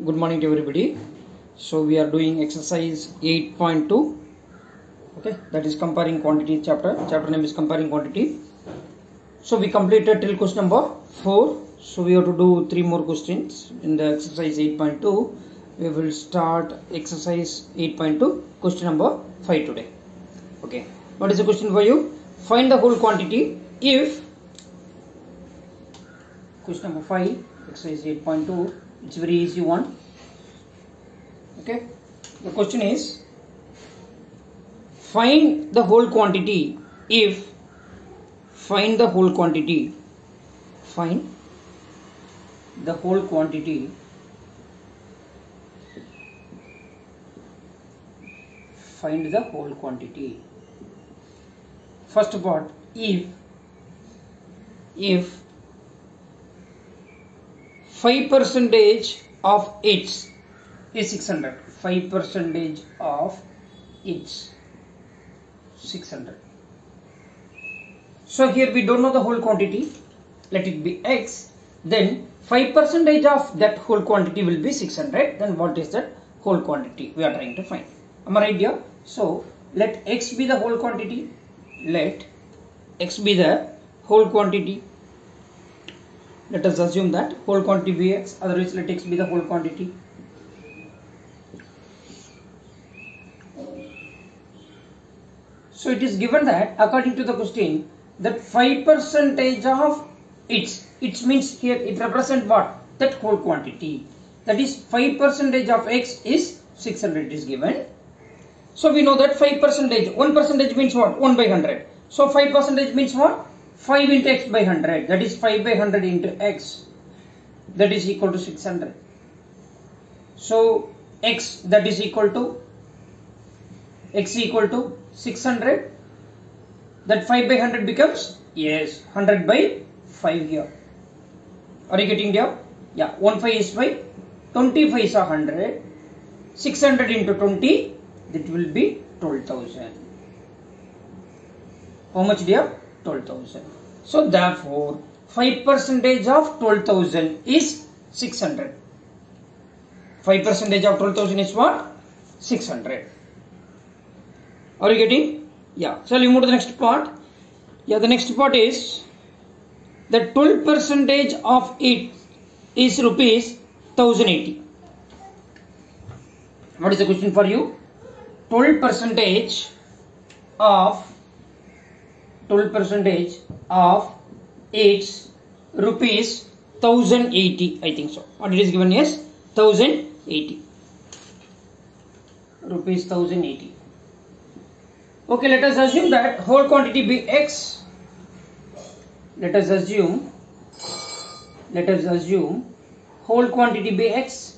Good morning to everybody. So we are doing exercise 8.2. Okay, that is comparing quantity chapter. Chapter name is comparing quantity. So we completed till question number 4. So we have to do 3 more questions in the exercise 8.2. We will start exercise 8.2 question number 5 today. Okay, what is the question for you? Find the whole quantity if question number 5 exercise 8.2. It's very easy one. Okay, the question is find the whole quantity if find the whole quantity find the whole quantity find the whole quantity. First part, if 5% of its is 600, 5% of its 600. So here we don't know the whole quantity, let it be x, then 5% of that whole quantity will be 600. Then what is that whole quantity we are trying to find? Am I right here? So let x be the whole quantity, let x be the whole quantity. Let us assume that whole quantity be x, otherwise let x be the whole quantity. So it is given that according to the question that 5% of its means here it represents what? That whole quantity. That is 5% of x is 600 is given. So we know that 5%, 1% means what? 1 by 100. So 5% means what? 5 into x by 100. That is 5 by 100 into x. That is equal to 600. So x that is equal to 600. That 5 by 100 becomes, yes, 100 by 5 here. Are you getting there? Yeah, 1 5 is 5, 25 is 100, 600 into 20, that will be 12,000. How much dear? 12,000. So therefore 5% of 12,000 is 600. 5% of 12,000 is what? 600. Are you getting? Yeah. Shall we move to the next part? Yeah, the next part is the 12% of it is rupees 1080. What is the question for you? 12% of its rupees 1080. I think so. What it is given is 1080. Rupees 1080. Okay, let us assume that whole quantity be x. Let us assume whole quantity be x.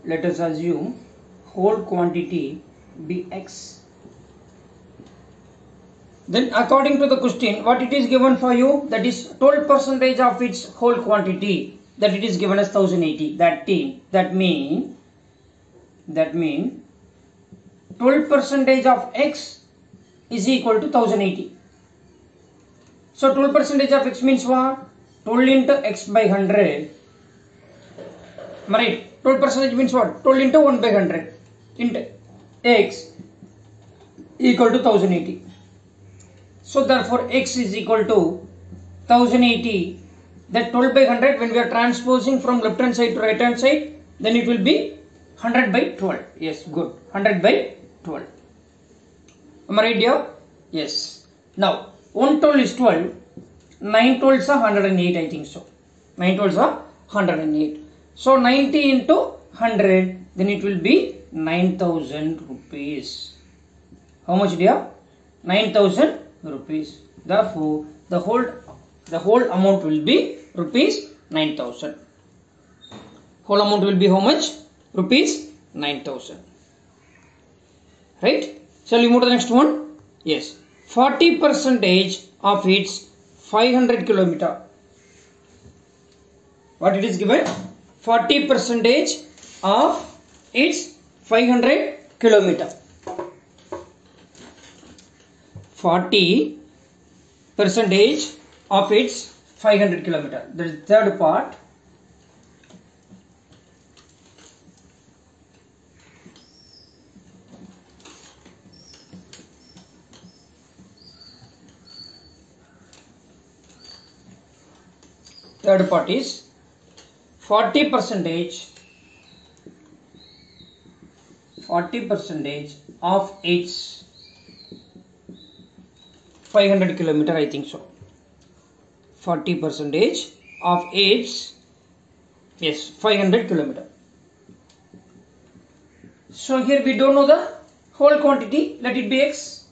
Let us assume whole quantity be x. Then according to the question, what it is given for you, that is 12% of its whole quantity, that it is given as 1080. That mean 12% of x is equal to 1080. So 12% of x means what? 12 into x by 100. Right? 12% means what? 12 into 1 by 100 into x equal to 1080. So therefore x is equal to 1080. That 12 by 100, when we are transposing from left hand side to right hand side, then it will be 100 by 12. Yes, good. 100 by 12. Am I right here? Yes. Now 1 12 is 12. 9 12s are 108. I think so. 9 12s are 108. So 90 into 100, then it will be 9,000 rupees. How much dear? 9,000 rupees. Therefore the whole amount will be rupees 9,000. Whole amount will be how much? Rupees 9,000. Right? Shall we move to the next one? Yes. 40% of its 500 kilometer. What it is given? 40% of its 500 kilometer. 40% of its 500 kilometer. That is third part. Third part is 40 percentage of its 500 kilometer, I think so. 40 percentage of its, yes, 500 kilometer. So here we don't know the whole quantity. Let it be x.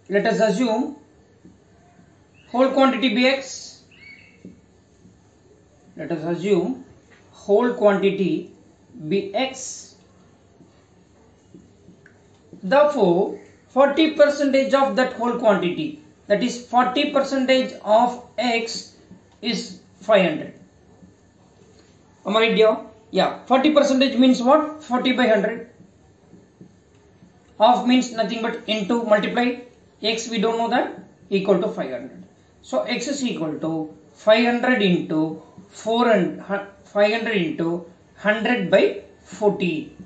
Let us assume whole quantity be x. Let us assume whole quantity be x. Therefore, 40% of that whole quantity, that is 40% of x is 500. Am I right here? Yeah, 40% means what? 40 by 100. Half means nothing but into multiply. X we don't know that, equal to 500. So x is equal to 500 into 500 into 100 by 40.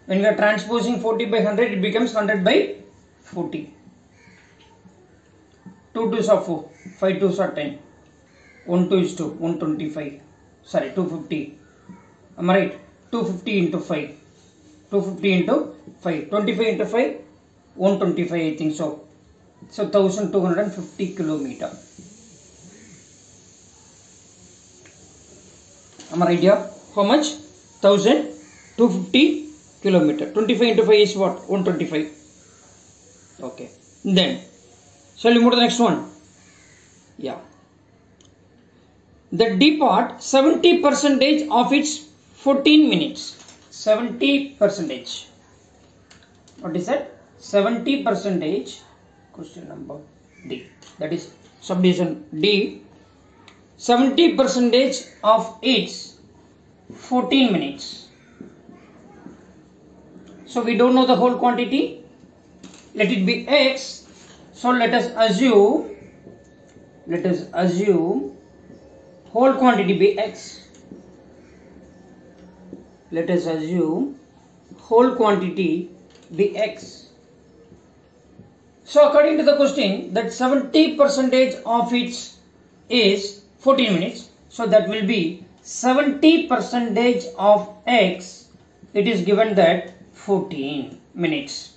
When we are transposing 40 by 100, it becomes 100 by 40. 2 2s are 4, 5 2s are 10, 1 2 is 2, 125, sorry 250. Am I right? 250 into 5, 250 into 5, 25 into 5, 125 I think so. So 1250 kilometer. Am I right here? How much? 1250 kilometer. 25 into 5 is what? 125. Okay. Then, shall we move to the next one? Yeah. The D part, 70% of its 14 minutes. 70%. What is that? 70%. Question number D. That is subdivision D. 70% of its 14 minutes. So we don't know the whole quantity. Let it be x. So let us assume whole quantity be x. Let us assume whole quantity be x. So according to the question, that 70% of its is 14 minutes. So that will be 70% of x. It is given that 14 minutes.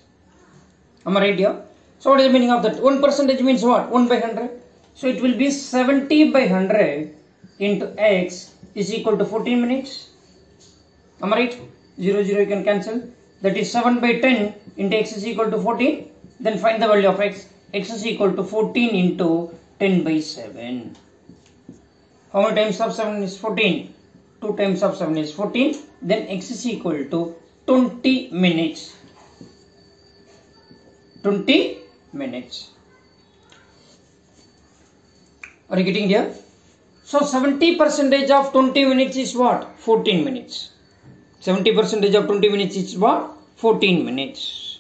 Am I right here? So what is the meaning of that? 1% means what? 1 by 100. So it will be 70 by 100 into x is equal to 14 minutes. Am I right? 0 0 you can cancel. That is 7 by 10 into x is equal to 14. Then find the value of x. X is equal to 14 into 10 by 7. How many times of 7 is 14? 2 times of 7 is 14. Then x is equal to 20 minutes. 20 minutes. Are you getting here? So 70% of 20 minutes is what? 14 minutes. 70% of 20 minutes is what? 14 minutes.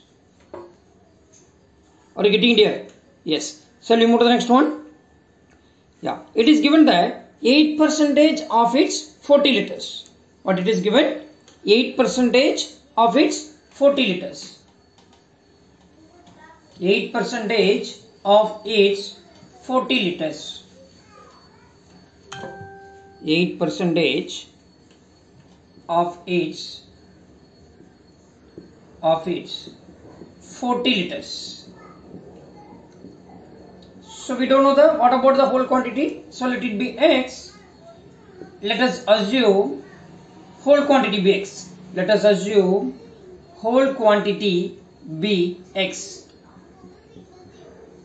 Are you getting here? Yes. Shall we move to the next one? Yeah. It is given that 8% of its 40 liters. What it is given? 8% of its 40 liters. 8% of its 40 liters. 8% of its 40 liters. So we don't know what about the whole quantity. So let it be x. Let us assume whole quantity be x. Let us assume whole quantity be x.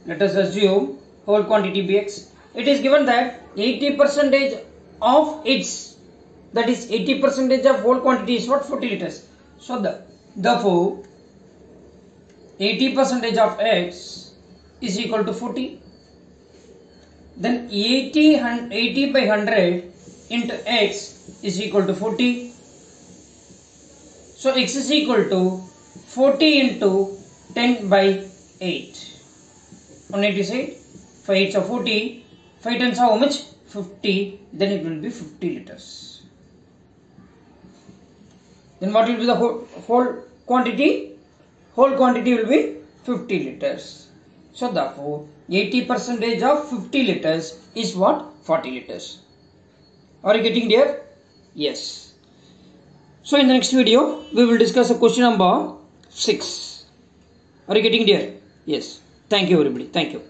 Let us assume whole quantity be x. It is given that 80% of its, that is 80% of whole quantity is what? 40 liters. So therefore 80% of x is equal to 40. Then 80 by 100 into x is equal to 40. So x is equal to 40 into 10 by 8. 186. 5 8s are 40. 5 10s are how much? 50. Then it will be 50 liters. Then what will be the whole quantity? Whole quantity will be 50 liters. So therefore 80% of 50 liters is what? 40 liters. Are you getting there? Yes. So in the next video we will discuss a question number 6. Are you getting there? Yes. Thank you everybody. Thank you.